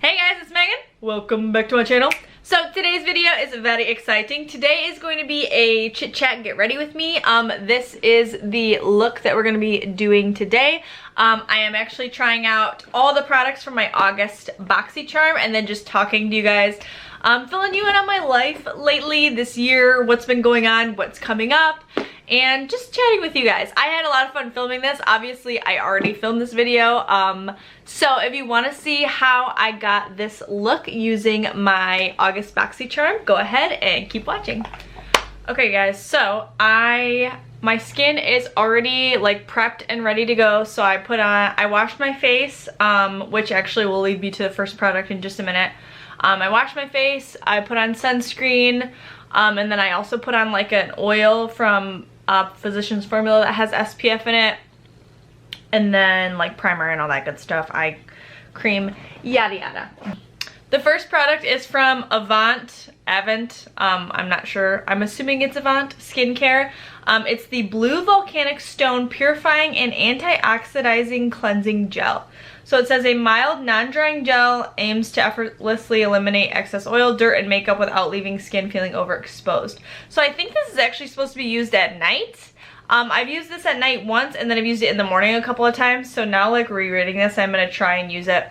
Hey guys, it's Megan. Welcome back to my channel. So today's video is very exciting. Today is going to be a chit chat, get ready with me. This is the look that we're going to be doing today. I am actually trying out all the products from my August Boxycharm and then just talking to you guys, filling you in on my life lately, this year, what's been going on, what's coming up, and just chatting with you guys. I had a lot of fun filming this. Obviously, I already filmed this video. So if you want to see how I got this look using my August Boxycharm, go ahead and keep watching. Okay guys, so my skin is already like prepped and ready to go. So I washed my face, which actually will lead me to the first product in just a minute. I washed my face, I put on sunscreen, and then I also put on like an oil from Physicians Formula that has SPF in it, and then like primer and all that good stuff, eye cream, yada yada. The first product is from Avant, I'm not sure, I'm assuming it's Avant Skincare. It's the Blue Volcanic Stone Purifying and Antioxidizing Cleansing Gel. So it says a mild, non-drying gel aims to effortlessly eliminate excess oil, dirt, and makeup without leaving skin feeling overexposed. So I think this is actually supposed to be used at night. I've used this at night once, and then I've used it in the morning a couple of times. So now, like, rereading this, I'm gonna try and use it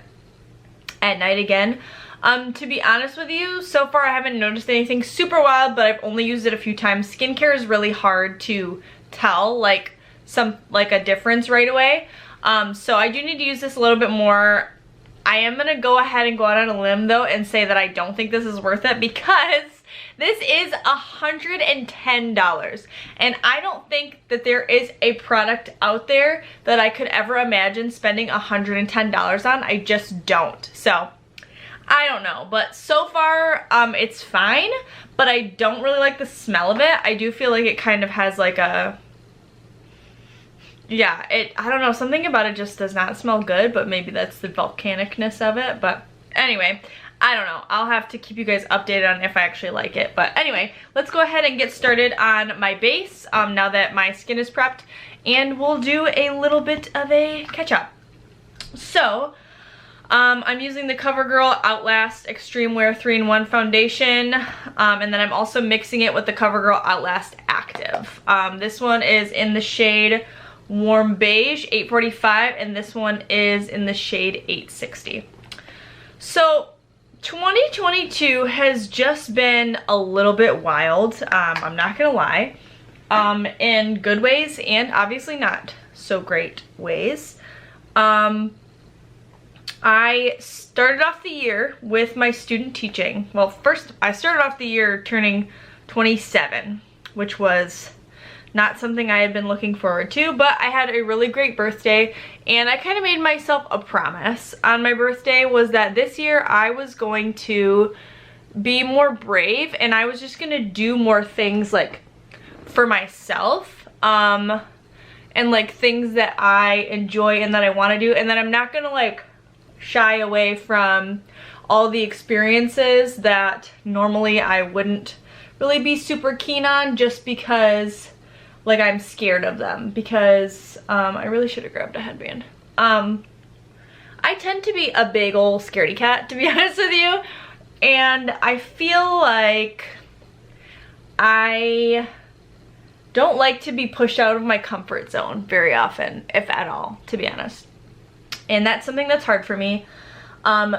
at night again. To be honest with you, so far I haven't noticed anything super wild, but I've only used it a few times. Skincare is really hard to tell, like a difference right away. So I do need to use this a little bit more. I am gonna go ahead and go out on a limb though and say that I don't think this is worth it, because this is $110, and I don't think that there is a product out there that I could ever imagine spending $110 on. I just don't. So I don't know, but so far it's fine, but I don't really like the smell of it. I do feel like it kind of has like a, yeah, I don't know, something about it just does not smell good, but maybe that's the volcanicness of it. But anyway, I don't know. I'll have to keep you guys updated on if I actually like it. But anyway, let's go ahead and get started on my base now that my skin is prepped, and we'll do a little bit of a catch up. So I'm using the CoverGirl Outlast Extreme Wear 3-in-1 foundation, and then I'm also mixing it with the CoverGirl Outlast Active. This one is in the shade Warm Beige 845, and this one is in the shade 860. So 2022 has just been a little bit wild, I'm not gonna lie, in good ways and obviously not so great ways. I started off the year with my student teaching. Well, first I started off the year turning 27, which was not something I had been looking forward to, but I had a really great birthday, and I kind of made myself a promise on my birthday, was that this year I was going to be more brave, and I was just gonna do more things like for myself, and like things that I enjoy and that I want to do, and that I'm not gonna like shy away from all the experiences that normally I wouldn't really be super keen on, just because like I'm scared of them, because I really should have grabbed a headband. I tend to be a big old scaredy cat, to be honest with you, and I feel like I don't like to be pushed out of my comfort zone very often, if at all, to be honest. And that's something that's hard for me.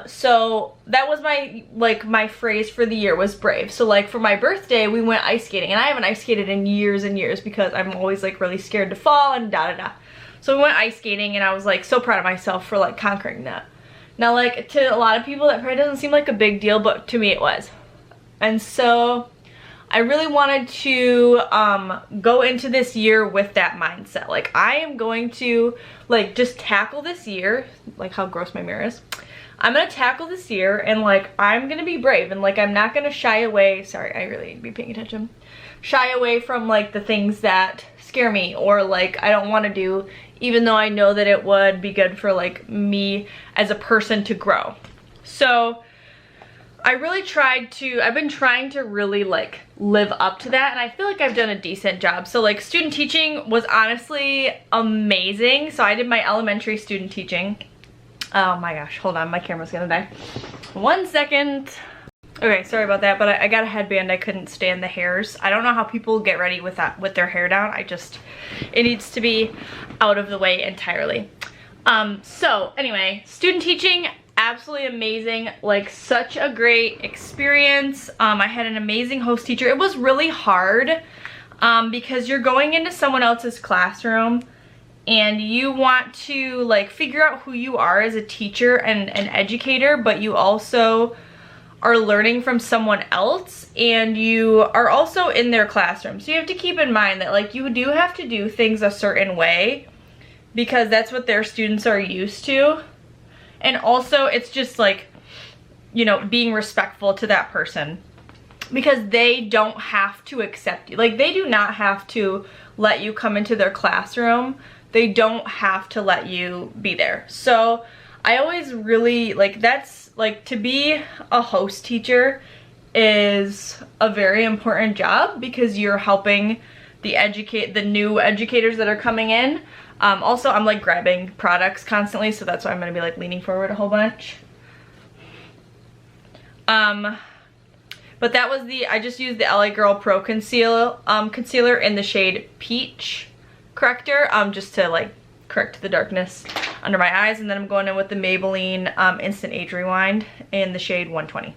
So that was my phrase for the year, was brave. So like for my birthday, we went ice skating, and I haven't ice skated in years and years because I'm always like really scared to fall and da da da. So we went ice skating, and I was like so proud of myself for like conquering that. Now, like, to a lot of people that probably doesn't seem like a big deal, but to me it was. And so I really wanted to go into this year with that mindset. Like, I am going to like just tackle this year, like how gross my mirror is. I'm gonna tackle this year, and like I'm gonna be brave, and like I'm not gonna shy away. Sorry, I really need to be paying attention. Shy away from like the things that scare me, or like I don't want to do, even though I know that it would be good for like me as a person to grow. So I really I've been trying to really like live up to that, and I feel like I've done a decent job. So like student teaching was honestly amazing. So I did my elementary student teaching. Oh my gosh, hold on, my camera's gonna die. 1 second. Okay, sorry about that, but I got a headband. I couldn't stand the hairs. I don't know how people get ready with that, with their hair down. It needs to be out of the way entirely. So anyway, student teaching, absolutely amazing. Like, such a great experience. I had an amazing host teacher. It was really hard because you're going into someone else's classroom and you want to like figure out who you are as a teacher and an educator, but you also are learning from someone else and you are also in their classroom. So you have to keep in mind that like you do have to do things a certain way because that's what their students are used to. And also it's just like, you know, being respectful to that person because they don't have to accept you. Like, they do not have to let you come into their classroom. They don't have to let you be there. So I always really like, that's like, to be a host teacher is a very important job because you're helping the new educators that are coming in. Also, I'm like grabbing products constantly, so that's why I'm gonna be like leaning forward a whole bunch. But that was I just used the LA Girl Pro concealer in the shade Peach Corrector, just to like correct the darkness under my eyes. And then I'm going in with the Maybelline Instant Age Rewind in the shade 120.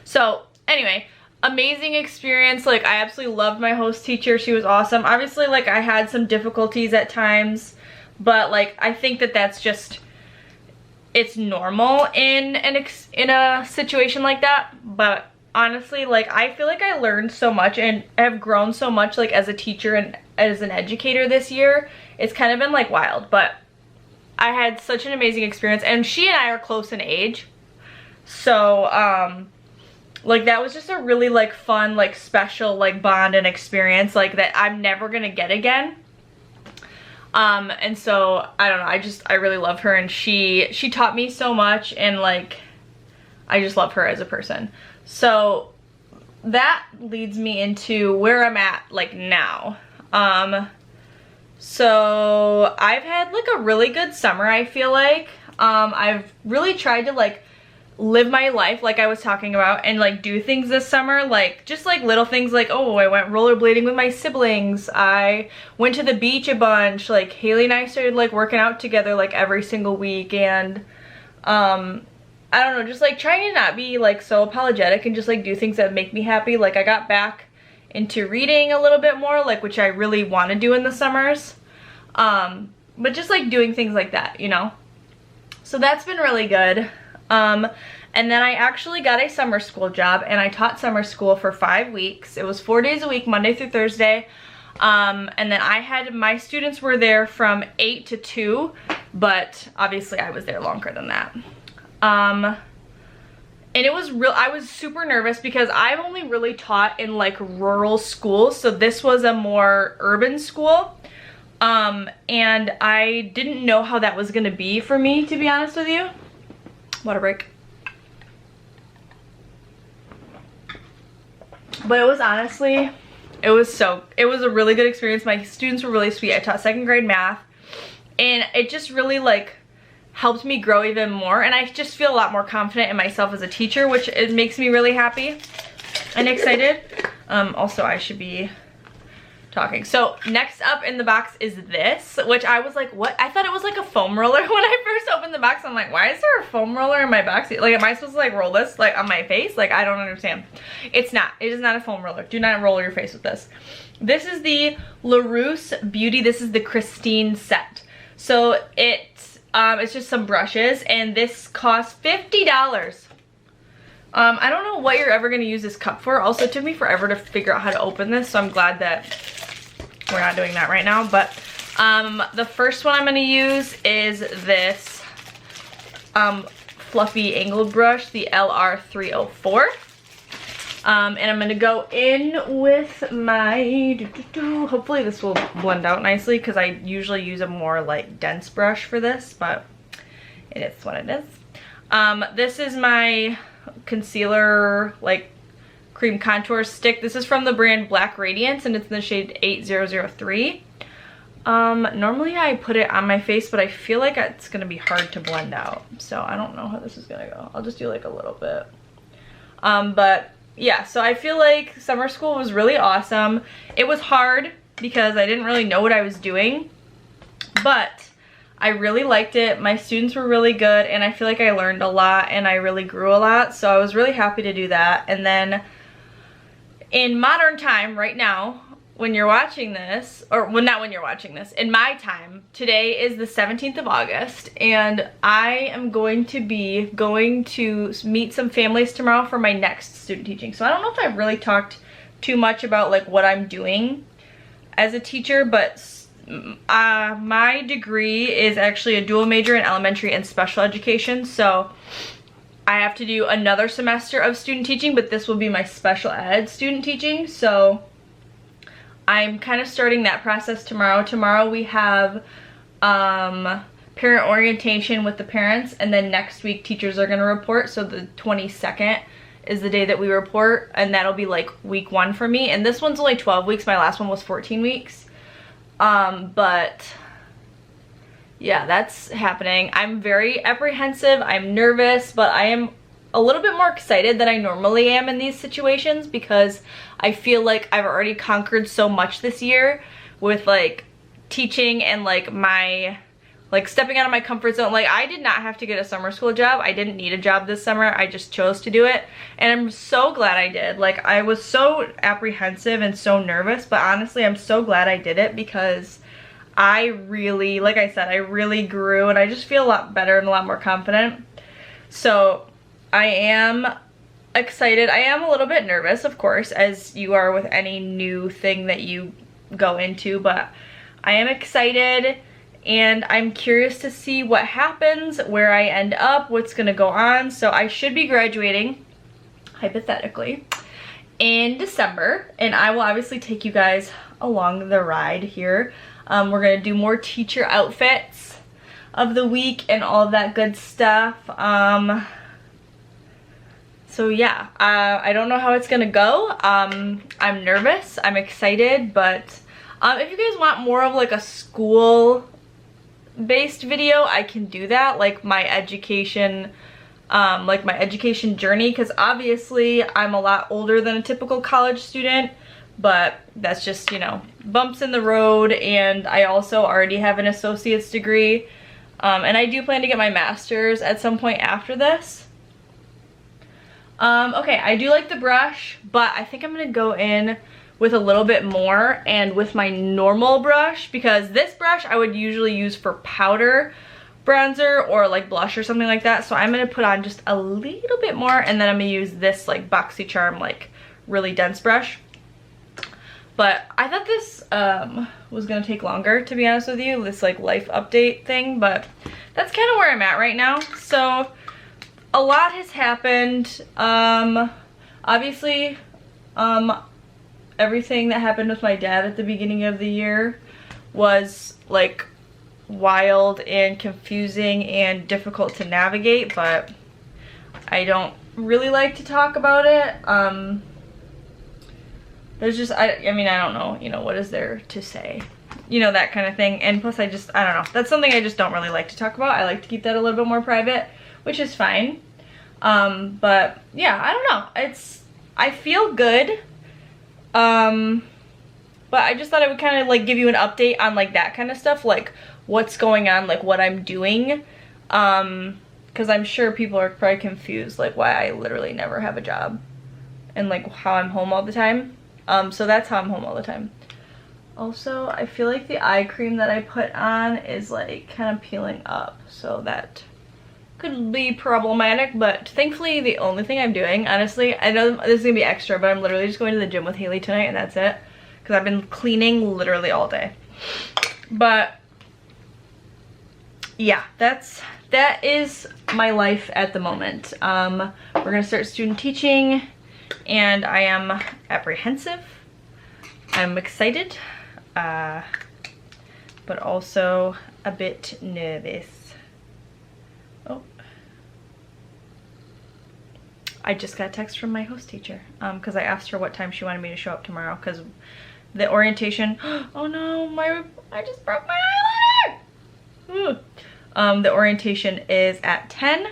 So anyway, amazing experience. Like, I absolutely loved my host teacher. She was awesome. Obviously, like, I had some difficulties at times, but like, I think that that's just, it's normal in a situation like that. But honestly, like, I feel like I learned so much and have grown so much, like, as a teacher and as an educator this year. It's kind of been like wild, but I had such an amazing experience, and she and I are close in age. So, like, that was just a really like fun, like special, like bond and experience, like that I'm never gonna get again. And so I don't know, I really love her, and she taught me so much, and like I just love her as a person. So that leads me into where I'm at like now. So I've had like a really good summer, I feel like. I've really tried to like live my life like I was talking about and like do things this summer, like just like little things, like, oh, I went rollerblading with my siblings, I went to the beach a bunch, like Haley and I started like working out together like every single week, and I don't know, just like trying to not be like so apologetic and just like do things that make me happy. Like, I got back into reading a little bit more, like, which I really want to do in the summers, but just like doing things like that, you know. So that's been really good. And then I actually got a summer school job, and I taught summer school for 5 weeks. It was 4 days a week, Monday through Thursday. And then I had, my students were there from 8 to 2, but obviously I was there longer than that. And it was I was super nervous because I've only really taught in like rural schools. So this was a more urban school. And I didn't know how that was gonna be for me, to be honest with you. Water break. But it was honestly, it was a really good experience. My students were really sweet. I taught 2nd grade math, and it just really like helped me grow even more, and I just feel a lot more confident in myself as a teacher, which it makes me really happy and excited. Also, I should be talking. So next up in the box is this, which I was like, what? I thought it was like a foam roller when I first opened the box. I'm like, why is there a foam roller in my box? Like, am I supposed to like roll this like on my face? Like, I don't understand. It's not. It is not a foam roller. Do not roll your face with this. This is the LaRousse Beauty. This is the Christine set. So it's just some brushes, and this costs $50. I don't know what you're ever going to use this cup for. Also, it took me forever to figure out how to open this, so I'm glad that we're not doing that right now. But the first one I'm going to use is this fluffy angled brush, the LR304. And I'm going to go in with my, hopefully this will blend out nicely, because I usually use a more like dense brush for this, but it is what it is. This is my concealer like cream contour stick. This is from the brand Black Radiance, and it's in the shade 8003. Normally I put it on my face, but I feel like it's gonna be hard to blend out. So I don't know how this is gonna go. I'll just do like a little bit. But yeah, so I feel like summer school was really awesome. It was hard because I didn't really know what I was doing, but I really liked it. My students were really good, and I feel like I learned a lot and I really grew a lot. So I was really happy to do that. And then in modern time right now, when you're watching this, or well, not when you're watching this, in my time, today is the 17th of August, and I am going to meet some families tomorrow for my next student teaching. So I don't know if I've really talked too much about like what I'm doing as a teacher, but my degree is actually a dual major in elementary and special education. So I have to do another semester of student teaching, but this will be my special ed student teaching. So I'm kind of starting that process tomorrow. Tomorrow we have parent orientation with the parents, and then next week teachers are going to report. So the 22nd is the day that we report, and that'll be like week 1 for me. And this one's only 12 weeks. My last one was 14 weeks. But yeah, that's happening. I'm very apprehensive. I'm nervous, but I am a little bit more excited than I normally am in these situations because I feel like I've already conquered so much this year with like teaching and like my stepping out of my comfort zone. Like, I did not have to get a summer school job. I didn't need a job this summer. I just chose to do it, and I'm so glad I did. Like, I was so apprehensive and so nervous, but honestly I'm so glad I did it because I really, like I said, I really grew, and I just feel a lot better and a lot more confident. So I am excited. I am a little bit nervous, of course, as you are with any new thing that you go into, but I am excited, and I'm curious to see what happens, where I end up, what's gonna go on. So I should be graduating, hypothetically, in December, and I will obviously take you guys along the ride here. We're gonna do more teacher outfits of the week and all of that good stuff. So yeah, I don't know how it's gonna go. I'm nervous, I'm excited, but if you guys want more of like a school based video, I can do that, like my education journey, because obviously I'm a lot older than a typical college student, but that's just, you know, bumps in the road. And I also already have an associate's degree, and I do plan to get my master's at some point after this. Okay, I do like the brush, but I think I'm gonna go in with a little bit more and with my normal brush, because this brush I would usually use for powder bronzer or like blush or something like that. So I'm gonna put on just a little bit more, and then I'm gonna use this like Boxycharm like really dense brush. But I thought this was gonna take longer, to be honest with you, this like life update thing, but that's kind of where I'm at right now. So a lot has happened. Obviously, everything that happened with my dad at the beginning of the year was like wild and confusing and difficult to navigate, but I don't really like to talk about it. There's just, I mean, I don't know, you know, what is there to say? You know, that kind of thing. And plus I don't know. That's something I just don't really like to talk about. I like to keep that a little bit more private, which is fine. But yeah, I don't know. I feel good. But I just thought I would kind of like give you an update on like that kind of stuff, like what's going on, like what I'm doing. Because I'm sure people are probably confused, like why I literally never have a job and like how I'm home all the time. So that's how I'm home all the time. Also, I feel like the eye cream that I put on is like kind of peeling up, so that could be problematic, but thankfully the only thing I'm doing, honestly, I know this is gonna be extra, but I'm literally just going to the gym with Haley tonight, and that's it, because I've been cleaning literally all day. But yeah, that is my life at the moment. We're gonna start student teaching, and I am apprehensive. I'm excited, but also a bit nervous. Oh, I just got a text from my host teacher because I asked her what time she wanted me to show up tomorrow, because The orientation, oh no, I just broke my eyeliner. The orientation is at 10,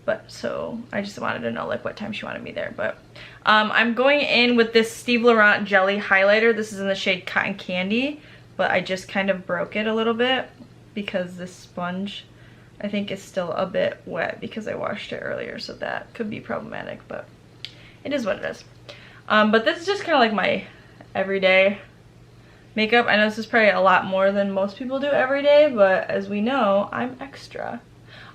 but so I just wanted to know like what time she wanted me there. But I'm going in with this Steve Laurent Jelly highlighter. This is in the shade Cotton Candy, but I just kind of broke it a little bit because this sponge I think is still a bit wet because I washed it earlier, so that could be problematic, but it is what it is. But this is just kind of like my everyday makeup. I know this is probably a lot more than most people do every day, but as we know, I'm extra.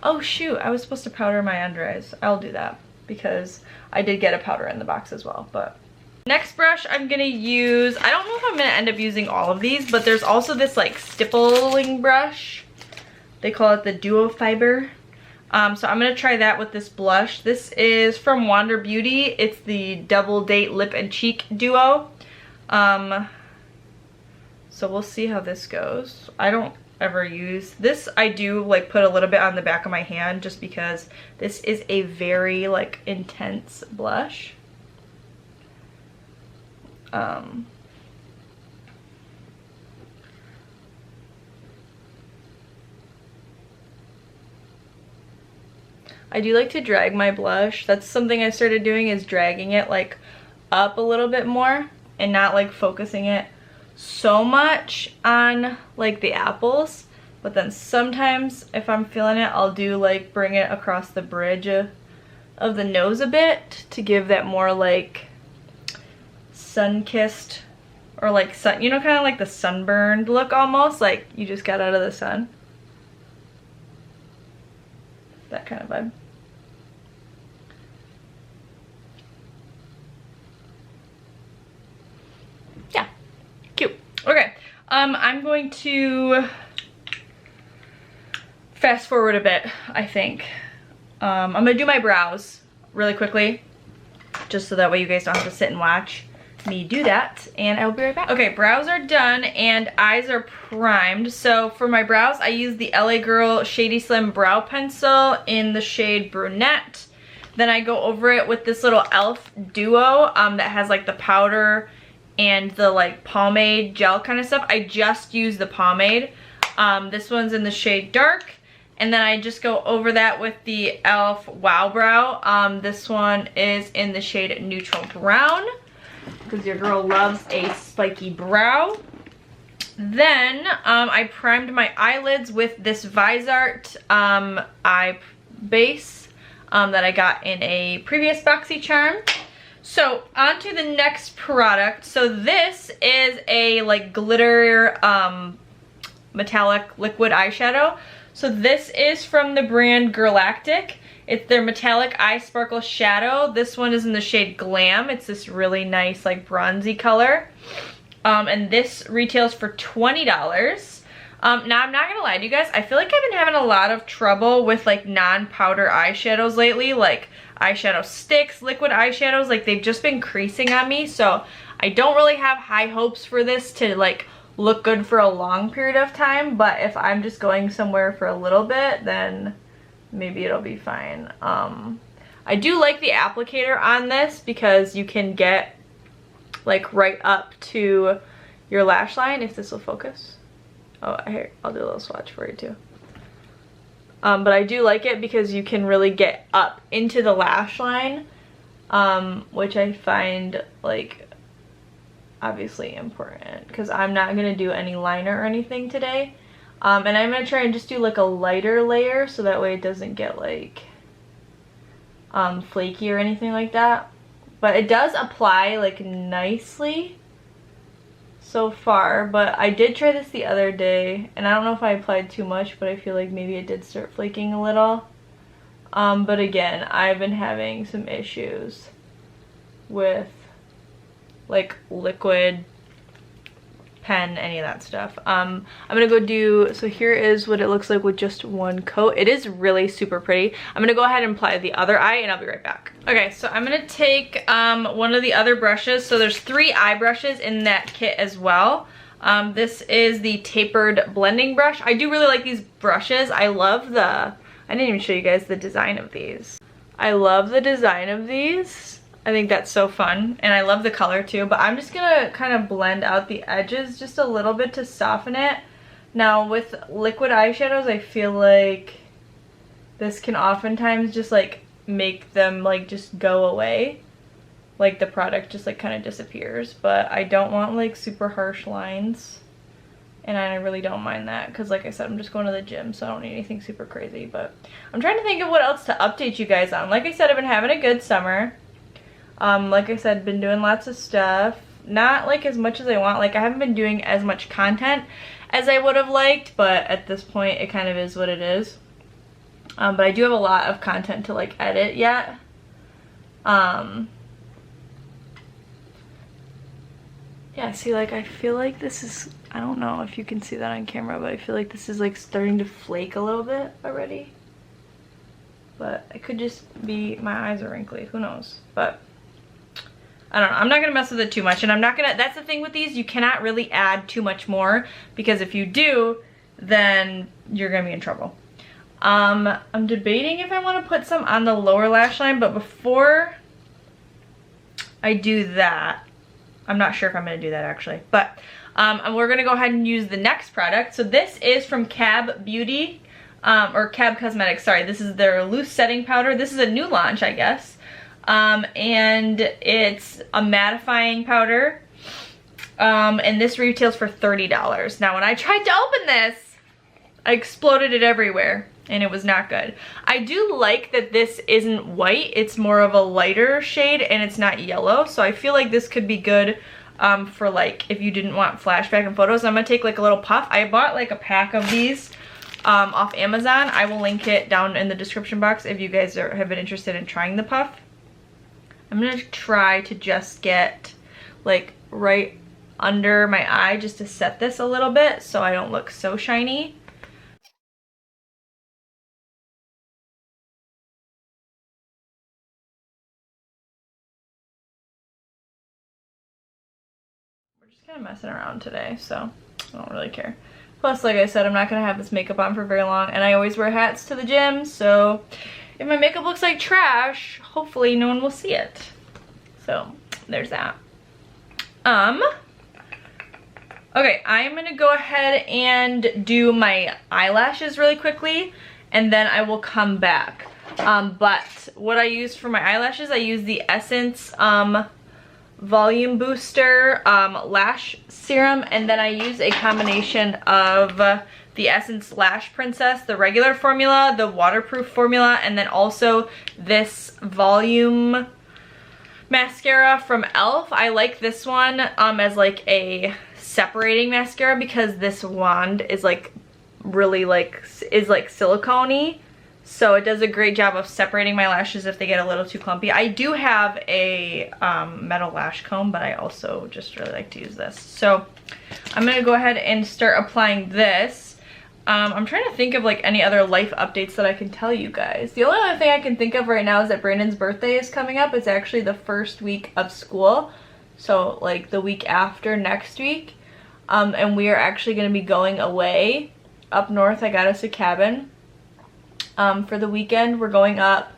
Oh shoot, I was supposed to powder my under eyes. I'll do that because I did get a powder in the box as well. But next brush I'm gonna use, I don't know if I'm gonna end up using all of these, but there's also this like stippling brush. They call it the Duo Fiber. So I'm gonna try that with this blush. This is from Wander Beauty. It's the Double Date Lip and Cheek Duo. So we'll see how this goes. I don't ever use this. I do like put a little bit on the back of my hand just because this is a very like intense blush. I do like to drag my blush. That's something I started doing, is dragging it like up a little bit more and not like focusing it so much on like the apples. But then sometimes if I'm feeling it, I'll do like bring it across the bridge of the nose a bit to give that more like sun-kissed or like sun, you know, kind of like the sunburned look almost, like you just got out of the sun. That kind of vibe. Yeah, cute. Okay, I'm going to fast forward a bit, I think. I'm gonna do my brows really quickly, just so that way you guys don't have to sit and watch me do that, and I'll be right back. Okay, brows are done and eyes are primed. So for my brows, I use the LA Girl Shady Slim Brow Pencil in the shade Brunette. Then I go over it with this little e.l.f. duo that has like the powder and the like pomade gel kind of stuff. I just use the pomade. This one's in the shade Dark. And then I just go over that with the e.l.f. Wow Brow. This one is in the shade Neutral Brown, because your girl loves a spiky brow. Then I primed my eyelids with this Visart eye base that I got in a previous Boxycharm. So on to the next product. So this is a like glitter metallic liquid eyeshadow. So this is from the brand Galactic. It's their metallic eye sparkle shadow. This one is in the shade Glam. It's this really nice like bronzy color. And this retails for $20. Now I'm not gonna lie to you guys, I feel like I've been having a lot of trouble with like non-powder eyeshadows lately, like eyeshadow sticks, liquid eyeshadows, like they've just been creasing on me. So I don't really have high hopes for this to like look good for a long period of time, but if I'm just going somewhere for a little bit, then maybe it'll be fine. I do like the applicator on this because you can get like right up to your lash line, if this will focus. Oh, here, I'll do a little swatch for you too. But I do like it because you can really get up into the lash line, which I find like obviously important because I'm not gonna do any liner or anything today. And I'm gonna try and just do like a lighter layer so that way it doesn't get like flaky or anything like that. But it does apply like nicely so far, but I did try this the other day and I don't know if I applied too much, but I feel like maybe it did start flaking a little. But again, I've been having some issues with like liquid pen, any of that stuff. I'm gonna go do, so here is what it looks like with just one coat. It is really super pretty. I'm gonna go ahead and apply the other eye and I'll be right back. Okay, so I'm gonna take one of the other brushes. So there's 3 eye brushes in that kit as well. This is the tapered blending brush. I do really like these brushes. I love the, I didn't even show you guys the design of these. I love the design of these. I think that's so fun, and I love the color too, but I'm just gonna kind of blend out the edges just a little bit to soften it. Now with liquid eyeshadows, I feel like this can oftentimes just like make them like just go away. Like the product just like kind of disappears, but I don't want like super harsh lines. And I really don't mind that because like I said, I'm just going to the gym, so I don't need anything super crazy. But I'm trying to think of what else to update you guys on. Like I said, I've been having a good summer. Like I said, been doing lots of stuff. Not like as much as I want. Like I haven't been doing as much content as I would have liked, but at this point it kind of is what it is. But I do have a lot of content to like edit yet. Yeah, see, like I feel like this is, I don't know if you can see that on camera, but I feel like this is like starting to flake a little bit already. But it could just be my eyes are wrinkly, who knows? But I don't know, I'm not gonna mess with it too much, and I'm not gonna, that's the thing with these, you cannot really add too much more, because if you do, then you're gonna be in trouble. I'm debating if I want to put some on the lower lash line, but before I do that, I'm not sure if I'm going to do that actually, but we're going to go ahead and use the next product. So this is from Cab Beauty, or Cab Cosmetics, sorry. This is their loose setting powder. This is a new launch, I guess. And it's a mattifying powder. And this retails for $30. Now when I tried to open this, I exploded it everywhere. And it was not good. I do like that this isn't white, it's more of a lighter shade and it's not yellow, so I feel like this could be good for like if you didn't want flashback and photos. I'm gonna take like a little puff. I bought like a pack of these off Amazon. I will link it down in the description box if you guys have been interested in trying the puff. I'm gonna try to just get like right under my eye just to set this a little bit so I don't look so shiny. Kind of messing around today, so I don't really care. Plus, like I said, I'm not gonna have this makeup on for very long, and I always wear hats to the gym, so if my makeup looks like trash, hopefully no one will see it. So there's that. Okay, I'm gonna go ahead and do my eyelashes really quickly, and then I will come back. But what I use for my eyelashes, I use the Essence Volume Booster Lash Serum, and then I use a combination of the Essence Lash Princess, the regular formula, the waterproof formula, and then also this volume mascara from e.l.f. I like this one as like a separating mascara because this wand is like really like silicone-y. So it does a great job of separating my lashes if they get a little too clumpy. I do have a metal lash comb, but I also just really like to use this. So I'm gonna go ahead and start applying this. I'm trying to think of like any other life updates that I can tell you guys. The only other thing I can think of right now is that Brandon's birthday is coming up. It's actually the first week of school. So like the week after next week. And we are actually gonna be going away up north. I got us a cabin. For the weekend. We're going up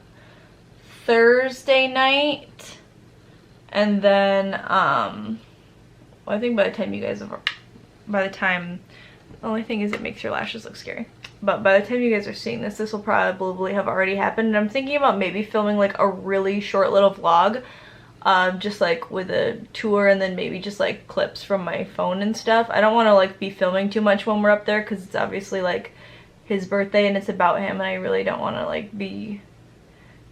Thursday night, and then well, I think by the time you guys have, the only thing is it makes your lashes look scary, but by the time you guys are seeing this, this will probably have already happened. And I'm thinking about maybe filming like a really short little vlog, just like with a tour, and then maybe just like clips from my phone and stuff. I don't want to like be filming too much when we're up there because it's obviously like his birthday and it's about him, and I really don't want to like be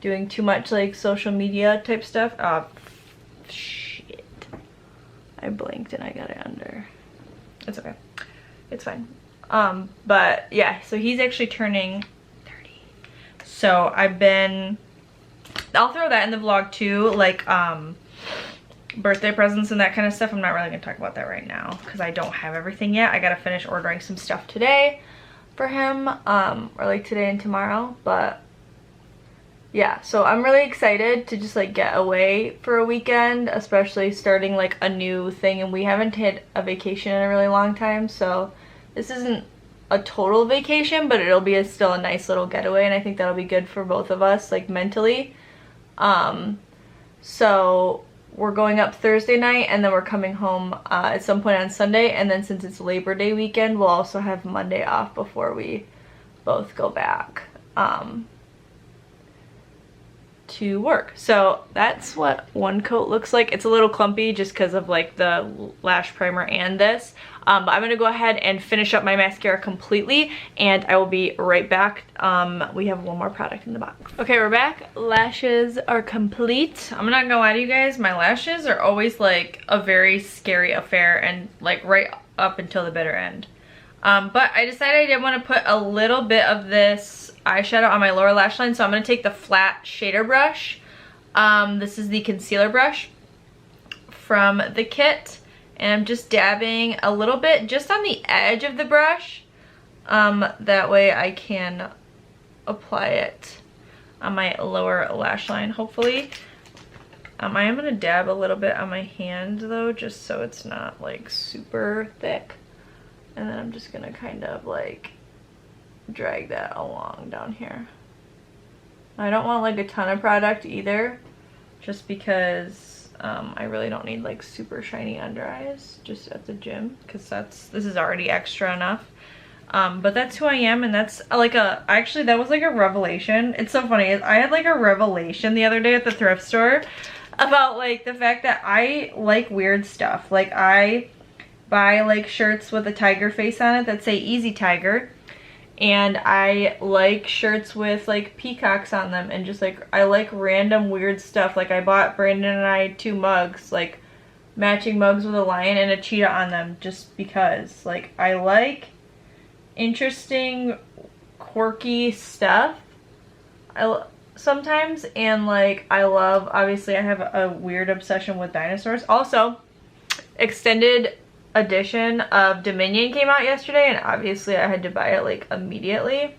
doing too much like social media type stuff. Oh shit, I blinked and I got it under. It's okay, it's fine. But yeah, so he's actually turning 30, so I'll throw that in the vlog too, like birthday presents and that kind of stuff. I'm not really gonna talk about that right now because I don't have everything yet. I gotta finish ordering some stuff today for him, or like today and tomorrow. But yeah, so I'm really excited to just like get away for a weekend, especially starting like a new thing, and we haven't had a vacation in a really long time, so this isn't a total vacation, but it'll be still a nice little getaway, and I think that'll be good for both of us like mentally. So we're going up Thursday night, and then we're coming home at some point on Sunday, and then since it's Labor Day weekend, we'll also have Monday off before we both go back to work. So that's what one coat looks like. It's a little clumpy just because of like the lash primer and this, but I'm gonna go ahead and finish up my mascara completely, and I will be right back. We have one more product in the box. Okay, we're back. Lashes are complete. I'm not gonna lie to you guys, my lashes are always like a very scary affair, and like right up until the bitter end. But I decided I did want to put a little bit of this eyeshadow on my lower lash line, so I'm going to take the flat shader brush. This is the concealer brush from the kit, and I'm just dabbing a little bit just on the edge of the brush. That way I can apply it on my lower lash line, hopefully. I am going to dab a little bit on my hand though, just so it's not like super thick. And then I'm just gonna kind of like drag that along down here. I don't want like a ton of product either, just because I really don't need like super shiny under eyes just at the gym, because this is already extra enough. But that's who I am, and that's like actually that was like a revelation. It's so funny, I had like a revelation the other day at the thrift store about like the fact that I like weird stuff. Like I buy like shirts with a tiger face on it that say Easy Tiger, and I like shirts with like peacocks on them, and just like I like random weird stuff. Like I bought Brandon and I 2 mugs, like matching mugs with a lion and a cheetah on them, just because like I like interesting quirky stuff sometimes, and like I love, obviously I have a weird obsession with dinosaurs. Also, extended edition of Dominion came out yesterday, and obviously I had to buy it like immediately,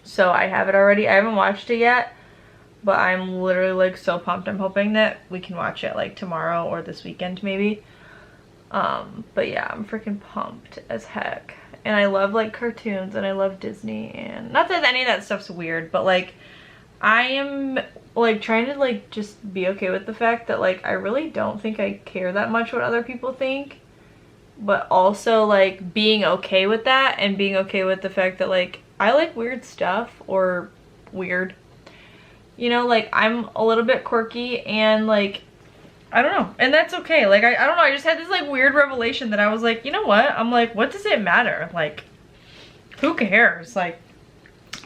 so I have it already. I haven't watched it yet, but I'm literally like so pumped. I'm hoping that we can watch it like tomorrow or this weekend maybe. But yeah, I'm freaking pumped as heck, and I love like cartoons, and I love Disney, and not that any of that stuff's weird, but like I am like trying to like just be okay with the fact that like I really don't think I care that much what other people think, but also like being okay with that, and being okay with the fact that like I like weird stuff, or weird, you know, like I'm a little bit quirky, and like I don't know, and that's okay. Like I don't know, I just had this like weird revelation that I was like, you know what, I'm like, what does it matter, like who cares? Like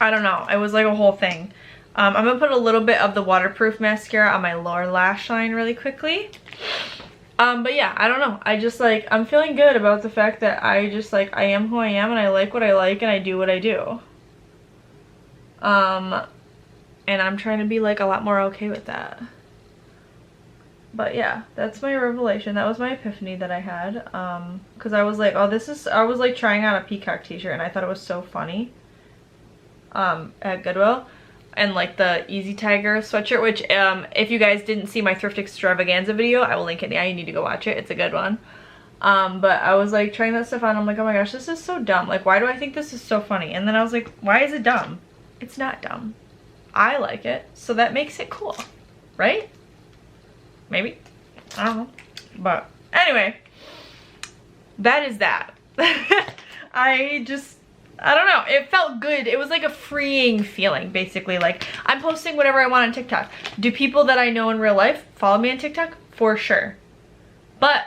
I don't know, it was like a whole thing. I'm gonna put a little bit of the waterproof mascara on my lower lash line really quickly. But yeah, I don't know. I just like, I'm feeling good about the fact that I just like, I am who I am, and I like what I like, and I do what I do. And I'm trying to be like a lot more okay with that. But yeah, that's my revelation. That was my epiphany that I had. Cause I was like, oh, I was like trying on a peacock t-shirt, and I thought it was so funny. At Goodwill. And like the Easy Tiger sweatshirt, which if you guys didn't see my thrift extravaganza video, I will link it. Yeah, you need to go watch it, it's a good one. But I was like trying that stuff on, I'm like, oh my gosh, this is so dumb, like why do I think this is so funny? And then I was like, why is it dumb? It's not dumb, I like it, so that makes it cool, right? Maybe, I don't know. But anyway, that is that. I don't know, it felt good. It was like a freeing feeling, basically. Like, I'm posting whatever I want on TikTok. Do people that I know in real life follow me on TikTok? For sure. But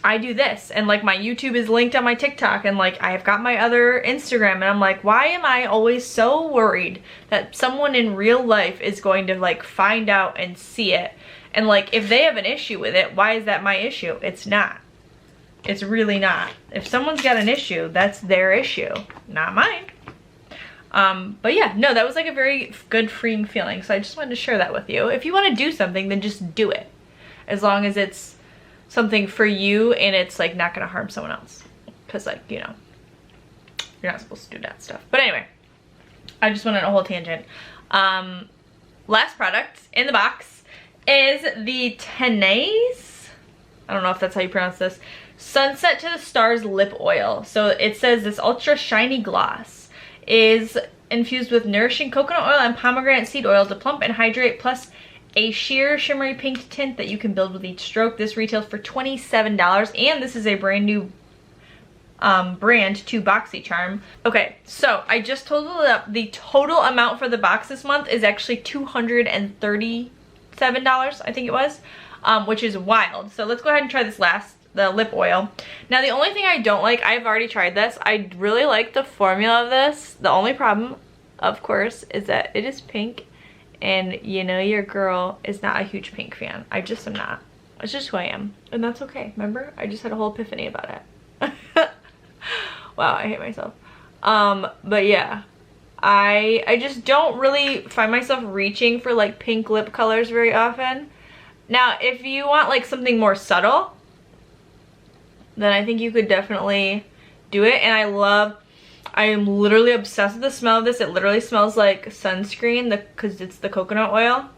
I do this, and like my YouTube is linked on my TikTok, and like I've got my other Instagram, and I'm like, why am I always so worried that someone in real life is going to like find out and see it? And like, if they have an issue with it, why is that my issue? It's not. It's really not. If someone's got an issue, that's their issue, not mine. But yeah, no, that was like a very good freeing feeling. So I just wanted to share that with you. If you want to do something, then just do it. As long as it's something for you and it's like not gonna harm someone else. Cause like, you know, you're not supposed to do that stuff. But anyway, I just went on a whole tangent. Last product in the box is the Tenace, I don't know if that's how you pronounce this, Sunset to the Stars Lip Oil. So it says this ultra shiny gloss is infused with nourishing coconut oil and pomegranate seed oil to plump and hydrate, plus a sheer shimmery pink tint that you can build with each stroke. This retails for $27, and this is a brand new brand to Boxycharm. Okay, so I just totaled it up. The total amount for the box this month is actually $237, I think it was, which is wild. So let's go ahead and try this the lip oil. Now the only thing I don't like, I've already tried this. I really like the formula of this. The only problem, of course, is that it is pink, and you know your girl is not a huge pink fan. I just am not. It's just who I am, and that's okay. Remember, I just had a whole epiphany about it. Wow, I hate myself. But yeah, I just don't really find myself reaching for like pink lip colors very often. Now, if you want like something more subtle, then I think you could definitely do it. And I am literally obsessed with the smell of this. It literally smells like sunscreen because it's the coconut oil.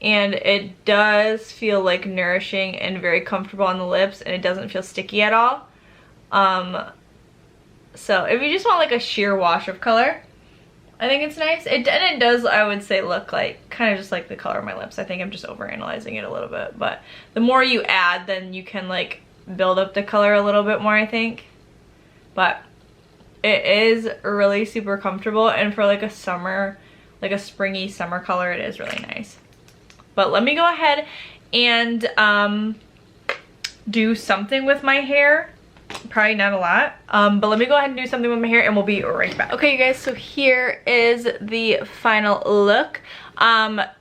And it does feel like nourishing and very comfortable on the lips, and it doesn't feel sticky at all. So if you just want like a sheer wash of color, I think it's nice. And it does, I would say, look like kind of just like the color of my lips. I think I'm just overanalyzing it a little bit, but the more you add, then you can like build up the color a little bit more, I think. But it is really super comfortable, and for like a summer, like a springy summer color, it is really nice. But let me go ahead and do something with my hair. Probably not a lot, but let me go ahead and do something with my hair and we'll be right back. Okay, you guys, so here is the final look.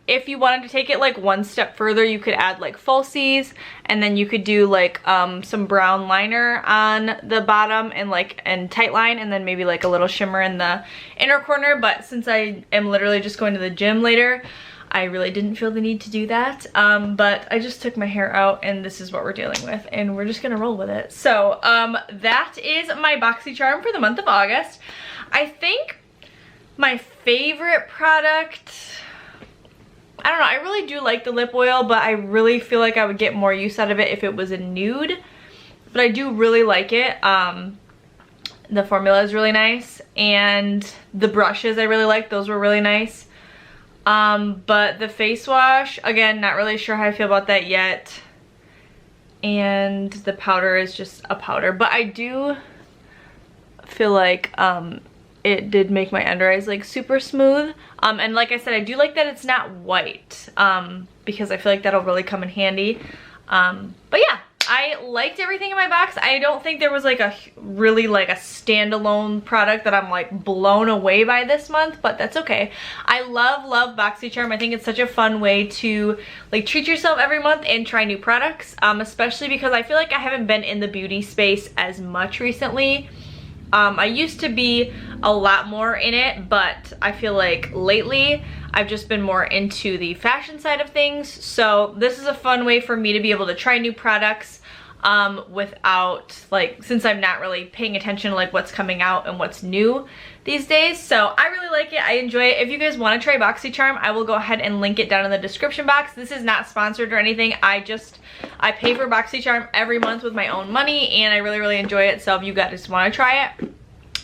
If you wanted to take it like one step further, you could add like falsies, and then you could do like some brown liner on the bottom and tight line, and then maybe like a little shimmer in the inner corner. But since I am literally just going to the gym later, I really didn't feel the need to do that, but I just took my hair out, and this is what we're dealing with, and we're just gonna roll with it. So that is my Boxycharm for the month of August. I think my favorite product, I don't know, I really do like the lip oil, but I really feel like I would get more use out of it if it was a nude, but I do really like it. The formula is really nice, and the brushes I really like, those were really nice. But the face wash, again, not really sure how I feel about that yet. And the powder is just a powder, but I do feel like, it did make my under eyes like super smooth. And like I said, I do like that it's not white, because I feel like that'll really come in handy. But yeah, I liked everything in my box. I don't think there was like a really like a standalone product that I'm like blown away by this month, but that's okay. I love Boxycharm. I think it's such a fun way to like treat yourself every month and try new products, especially because I feel like I haven't been in the beauty space as much recently. I used to be a lot more in it, but I feel like lately I've just been more into the fashion side of things. So this is a fun way for me to be able to try new products without like, since I'm not really paying attention to like what's coming out and what's new these days. So I really like it. I enjoy it. If you guys want to try Boxycharm, I will go ahead and link it down in the description box. This is not sponsored or anything. I pay for Boxycharm every month with my own money, and I really enjoy it. So if you guys want to try it,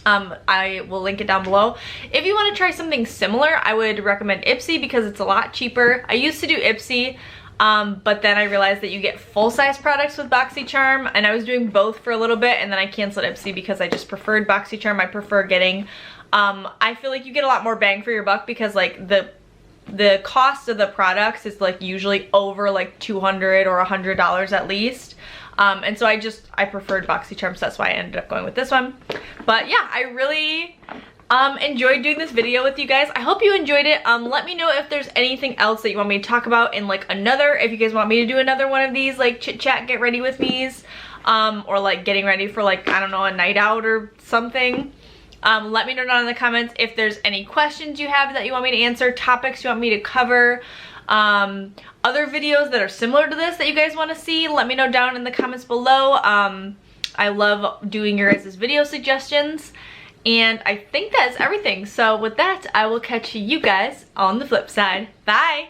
I will link it down below. If you want to try something similar, I would recommend Ipsy because it's a lot cheaper. I used to do Ipsy, but then I realized that you get full-size products with Boxycharm, and I was doing both for a little bit, and then I canceled Ipsy because I just preferred Boxycharm. I prefer getting, I feel like you get a lot more bang for your buck because like the cost of the products is like usually over like $200 or $100 at least. And so I preferred Boxycharm, so that's why I ended up going with this one. But yeah, I really enjoyed doing this video with you guys. I hope you enjoyed it. Let me know if there's anything else that you want me to talk about in like if you guys want me to do another one of these like chit chat get ready with me's, or like getting ready for like, I don't know, a night out or something. Let me know down in the comments if there's any questions you have that you want me to answer, topics you want me to cover, other videos that are similar to this that you guys want to see. Let me know down in the comments below. I love doing your guys' video suggestions, and I think that's everything. So with that, I will catch you guys on the flip side. Bye!